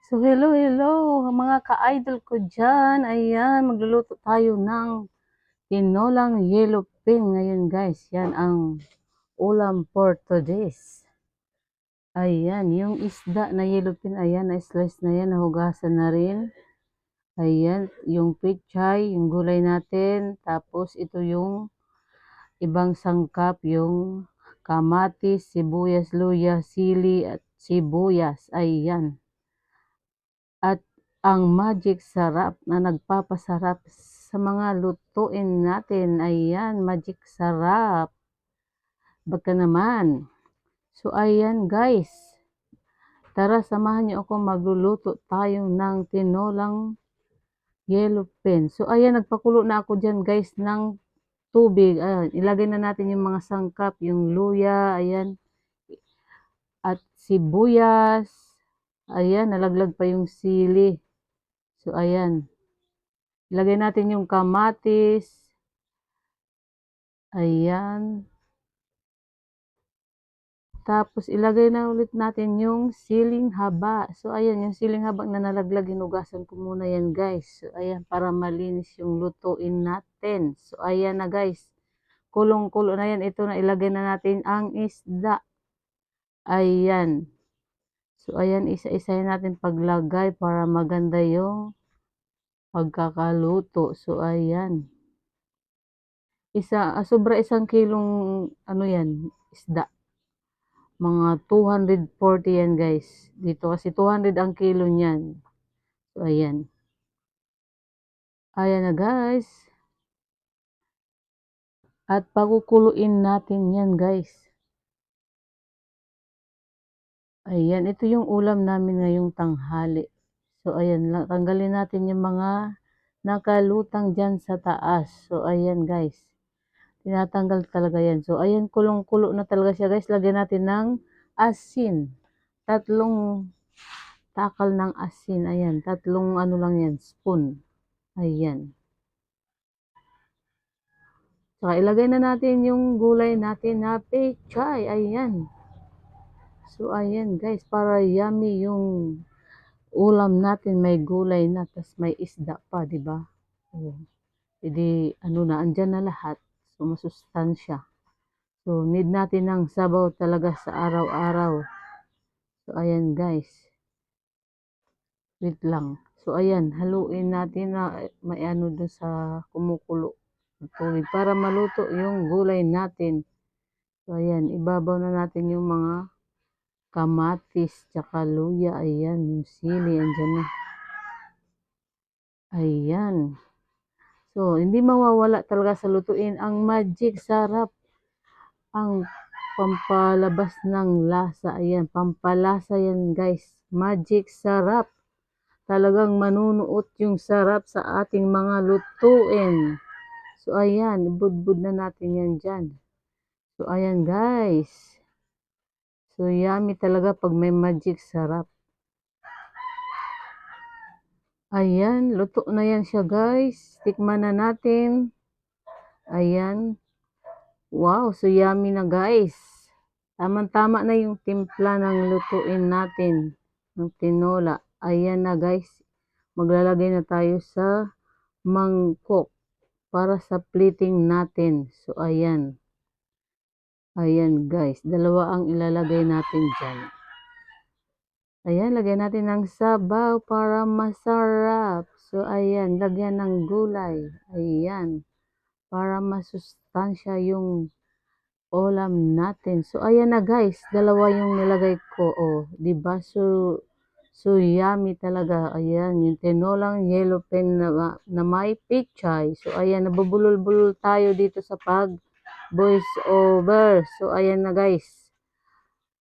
So, hello, hello, mga ka-idol ko dyan. Ayan, magluluto tayo ng tinolang yellow pin ngayon, guys. Yan ang ulam for today's. Ayan, yung isda na yellow pin, ayan, na-slice na yan, nahugasan na rin. Ayan, yung pechay, yung gulay natin. Tapos, ito yung ibang sangkap, yung kamatis, sibuyas, luya, sili, at sibuyas. Ayan. At ang magic sarap na nagpapasarap sa mga lutuin natin. Ayan, magic sarap. Baka naman. So, ayan guys. Tara, samahan niyo ako magluluto tayo ng tinolang yellow pin. So, ayan, nagpakulo na ako dyan guys ng tubig. Ayan, ilagay na natin yung mga sangkap, yung luya, ayan, at sibuyas. Ayan, nalaglag pa yung sili. So, ayan. Ilagay natin yung kamatis. Ayan. Tapos, ilagay na ulit natin yung siling haba. So, ayan, yung siling haba na nalaglag, hinugasan ko muna yan, guys. So, ayan, para malinis yung lutuin natin. So, ayan na, guys. Kulong-kulo na yan. Ito na, ilagay na natin ang isda. Ayan. So, ayan, isa-isahin natin paglagay para maganda yung pagkakaluto. So, ayan. Sobra 1 kilong, ano yan, isda. Mga 240 yan guys. Dito kasi 200 ang kilo niyan. So, ayan. Ayan na guys. At pagkukuluin natin yan guys. Ayan, ito yung ulam namin ngayong tanghali. So, ayan, tanggalin natin yung mga nakalutang dyan sa taas. So, ayan guys. Tinatanggal talaga yan. So, ayan, kulong-kulo na talaga siya guys. Lagyan natin ng asin. 3 takal ng asin. Ayan, 3 ano lang yan, spoon. Ayan. So, ilagay na natin yung gulay natin na pechay. Ayan. So, ayan guys, para yummy yung ulam natin. May gulay na, tas may isda pa, di ba? Oh. Jadi, ano na, andyan na lahat. So, masustansya. So, need natin ng sabaw talaga sa araw-araw. So, ayan guys. Wait lang. So, ayan, haluin natin na may ano doon sa kumukulo tubig para maluto yung gulay natin. So, ayan, ibabaw na natin yung mga kamatis, tsaka luya. Ayan, yung sili, andyan na. Ayan. So, hindi mawawala talaga sa lutuin ang magic sarap. Ang pampalabas ng lasa. Ayan, pampalasa yan guys. Magic sarap. Talagang manunuot yung sarap sa ating mga lutuin. So, ayan, budbud na natin yan dyan. So, ayan guys. So, yummy talaga pag may magic sarap. Ayan, luto na yan siya guys. Tikman na natin. Ayan. Wow, so yummy na guys. Tama-tama na yung timpla ng lutuin natin. Ng tinola. Ayan na guys. Maglalagay na tayo sa mangkok para sa plating natin. So, ayan. Ayan guys. 2 ang ilalagay natin dyan. Ayan, lagyan natin ng sabaw para masarap. So, ayan. Lagyan ng gulay. Ayan. Para masustansya yung ulam natin. So, ayan na guys. 2 yung nilagay ko. Oh, diba? So yummy talaga. Ayan, yung tinolang yellow pen na may pechay. So, ayan, nabubulol-bulol tayo dito sa voice over. So, ayan na guys.